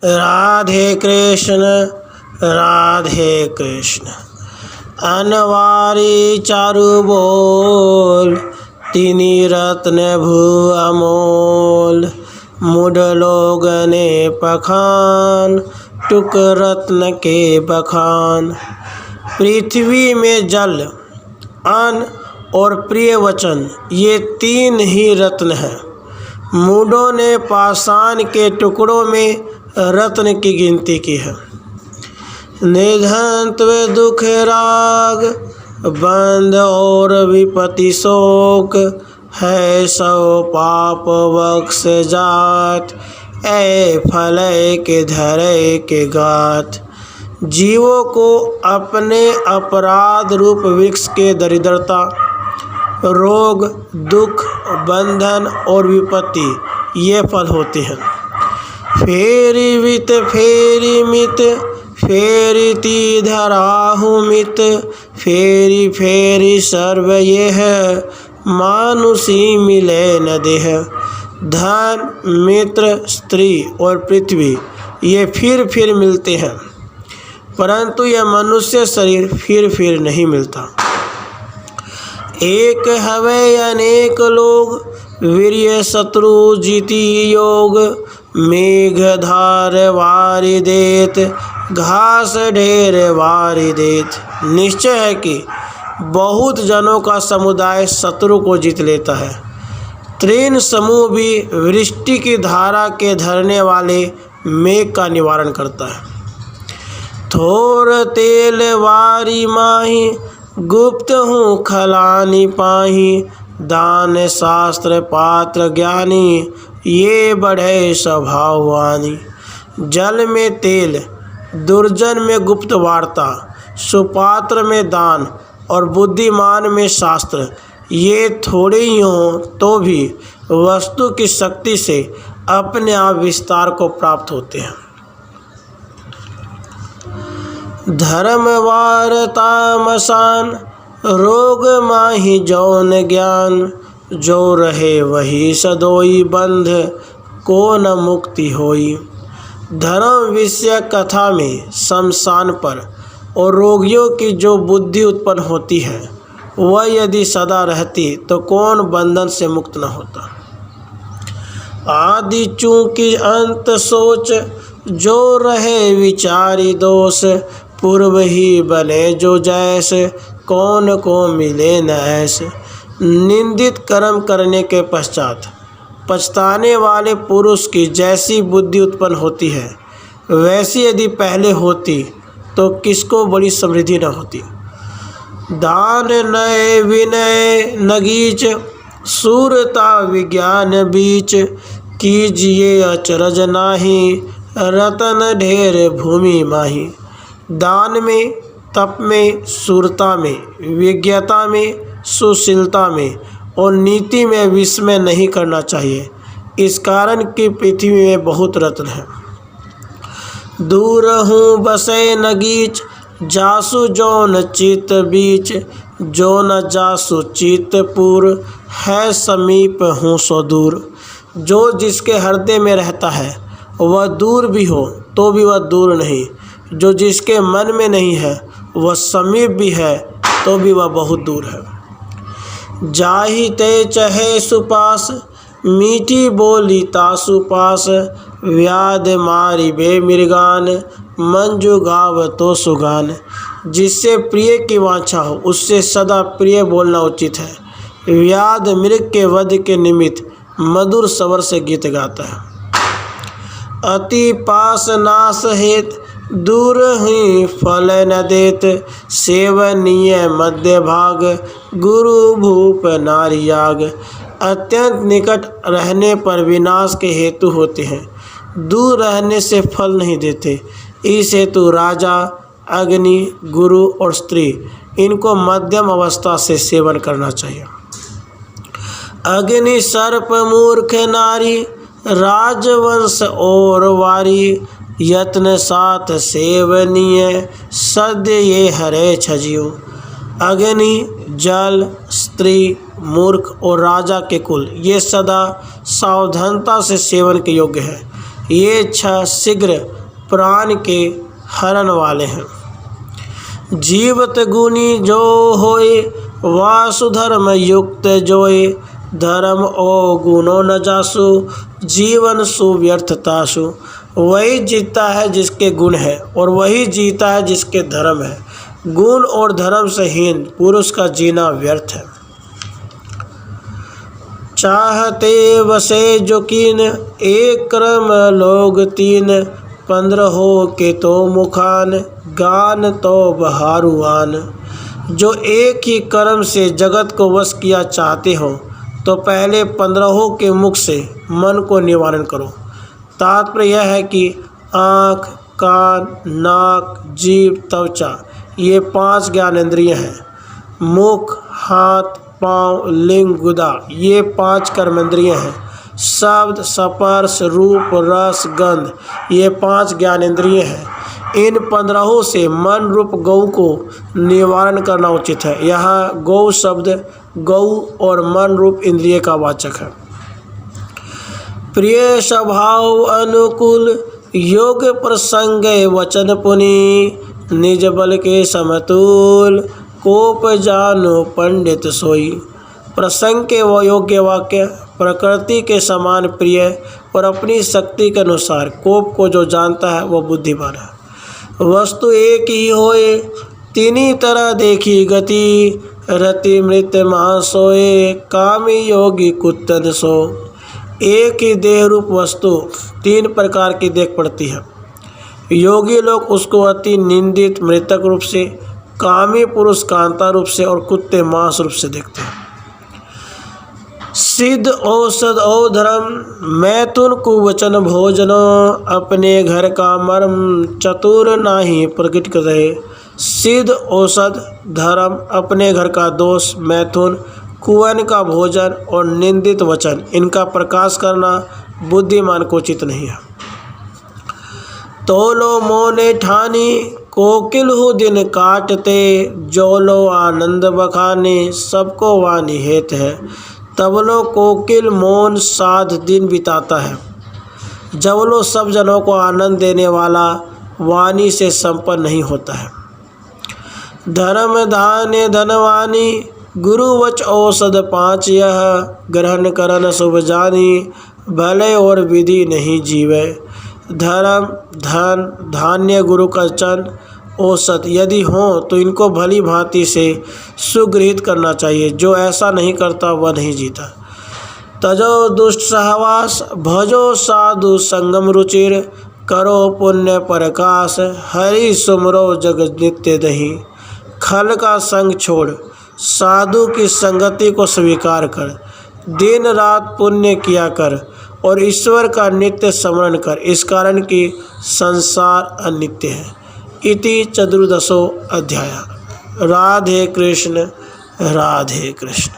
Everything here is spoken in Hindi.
राधे कृष्ण। अनवारी चारु बोल, तिनी रत्न भू अमोल। मुड लोग ने पखान, टुक रत्न के बखान। पृथ्वी में जल, अन्न और प्रिय वचन, ये तीन ही रत्न हैं। मूढ़ों ने पाषाण के टुकड़ों में रत्न की गिनती की है। निधनत्व दुख राग, बंध और विपत्ति शोक। है सो पाप बख्श जात, ऐ फलय के धरय के गात। जीवों को अपने अपराध रूप वृक्ष के दरिद्रता, रोग, दुख, बंधन और विपत्ति ये फल होते हैं। फेरी वित फेरी मित, फेरी ती धराहु मित। फेरी फेरी सर्व ये है, मानुषी मिले न देह। धन, मित्र, स्त्री और पृथ्वी ये फिर मिलते हैं, परंतु यह मनुष्य शरीर फिर नहीं मिलता। एक हवे अनेक लोग, वीर्य शत्रु जीती योग। मेघ धार वारि देत, घास ढेर वारि देत। निश्चय है कि बहुत जनों का समुदाय शत्रु को जीत लेता है। तीन समूह भी वृष्टि की धारा के धरने वाले मेघ का निवारण करता है। थोर तेल वारी माही, गुप्त हूँ खलानी पाही। दान शास्त्र पात्र ज्ञानी, ये बढ़े स्वभाववानी। जल में तेल, दुर्जन में गुप्त वार्ता, सुपात्र में दान और बुद्धिमान में शास्त्र। ये थोड़े ही हों तो भी वस्तु की शक्ति से अपने आप विस्तार को प्राप्त होते हैं। धर्म वारता मसान, रोग माही जौन ज्ञान। जो रहे वही सदोई बंध, को न मुक्ति होई। धर्म विषय कथा में शमशान पर और रोगियों की जो बुद्धि उत्पन्न होती है, वह यदि सदा रहती तो कौन बंधन से मुक्त न होता। आदि चूंकि अंत सोच, जो रहे विचारी दोष। पूर्व ही बने जो जैसे, कौन को मिले न ऐसे। निंदित कर्म करने के पश्चात पछताने वाले पुरुष की जैसी बुद्धि उत्पन्न होती है, वैसी यदि पहले होती तो किसको बड़ी समृद्धि न होती। दान नय विनय नगीच, सूरता विज्ञान बीच। कीजिए अचरज नाही, रतन ढेर भूमि माही। दान में, तप में, सूरता में, विज्ञता में, सुशीलता में और नीति में विस्मय नहीं करना चाहिए, इस कारण कि पृथ्वी में बहुत रत्न है। दूर हूँ बसे नगीच, जासु जौन चित बीच। जो न जासु चितपुर, है समीप हूँ सो दूर। जो जिसके हृदय में रहता है वह दूर भी हो तो भी वह दूर नहीं। जो जिसके मन में नहीं है वह समीप भी है तो भी वह बहुत दूर है। जाहि ते चहे सुपास, मीठी बोली तासु पास। व्याध मारी बे मृगान, मंजू गाव तो सुगान। जिससे प्रिय की वांछा हो उससे सदा प्रिय बोलना उचित है। व्याध मृग के वध के निमित्त मधुर स्वर से गीत गाता है। अति पास नाश हेत, दूर ही फल न देत। सेवनीय मध्य भाग, गुरु भूप नारियाग। अत्यंत निकट रहने पर विनाश के हेतु होते हैं, दूर रहने से फल नहीं देते। इस हेतु राजा, अग्नि, गुरु और स्त्री इनको मध्यम अवस्था से सेवन करना चाहिए। अग्नि सर्प मूर्ख नारी, राजवंश और वारी। यत्न साथ सेवनीय, सद्य ये हरे छजियो। अग्नि, जल, स्त्री, मूर्ख और राजा के कुल ये सदा सावधानता से सेवन के योग्य है। ये 6 शीघ्र प्राण के हरण वाले हैं। जीवत गुणी जो होए वासुधर्म युक्त जोए, धर्म ओ गुणों न जासु जीवन सुव्यर्थतासु। वही जीतता है जिसके गुण है और वही जीता है जिसके धर्म है। गुण और धर्म से हीन पुरुष का जीना व्यर्थ है। चाहते वसे जो कीन एक कर्म लोग 3, 15 के तो मुखान गान तो बहारुआन। जो एक ही कर्म से जगत को वश किया चाहते हो तो पहले 15 के मुख से मन को निवारण करो। तात्पर्य यह है कि आँख, कान, नाक, जीभ, त्वचा ये 5 ज्ञानेंद्रिय हैं। मुख, हाथ, पाँव, लिंग, गुदा ये 5 कर्मेंद्रिय हैं। शब्द, स्पर्श, रूप, रस, गंध ये 5 ज्ञानेंद्रिय हैं। इन 15 से मन रूप गौ को निवारण करना उचित है। यहाँ गौ शब्द गौ और मन रूप इंद्रिय का वाचक है। प्रिय स्वभाव अनुकूल योग प्रसंग वचन पुनि, निज बल के समतुल कोप जानो पंडित सोई। प्रसंग के व योग्य वाक्य प्रकृति के समान प्रिय और अपनी शक्ति के अनुसार कोप को जो जानता है वह बुद्धिमान है। वस्तु एक ही होए तीनी तरह देखी गति, रति मृत महा सोए कामी योगी कुत्तन सो। एक ही देह रूप वस्तु 3 प्रकार की देख पड़ती है। योगी लोग उसको अति निंदित मृतक रूप से, कामी पुरुष कांता रूप से और कुत्ते मांस रूप से देखते हैं। सिद्ध औषध औ धर्म मैथुन कुवचन भोजन, अपने घर का मर्म चतुर नाही प्रकट करे। सिद्ध औषध धर्म अपने घर का दोष, मैथुन कुवन का भोजन और निंदित वचन इनका प्रकाश करना बुद्धिमान को उचित नहीं है। तोलो मोने ठानी कोकिल हु दिन काटते, जोलो आनंद बखाने सबको वानी हेत है। तबलो कोकिल मौन साध दिन बिताता है, जबलो सब जनों को आनंद देने वाला वाणी से संपन्न नहीं होता है। धर्म धान्य धनवानी गुरु वच औषध 5, यह ग्रहण करन शुभ जानी भले और विधि नहीं जीवे। धर्म, धन, धान्य, गुरु का वचन, औषध यदि हों तो इनको भली भांति से सुगृहित करना चाहिए। जो ऐसा नहीं करता वह नहीं जीता। तजो दुष्ट सहवास भजो साधु संगम रुचिर, करो पुण्य प्रकाश हरि सुमरो जग नित्य दही। खल का संग छोड़ साधु की संगति को स्वीकार कर, दिन रात पुण्य किया कर और ईश्वर का नित्य स्मरण कर, इस कारण कि संसार अनित्य है। इति चतुर्दशो अध्याय। राधे कृष्ण राधे कृष्ण।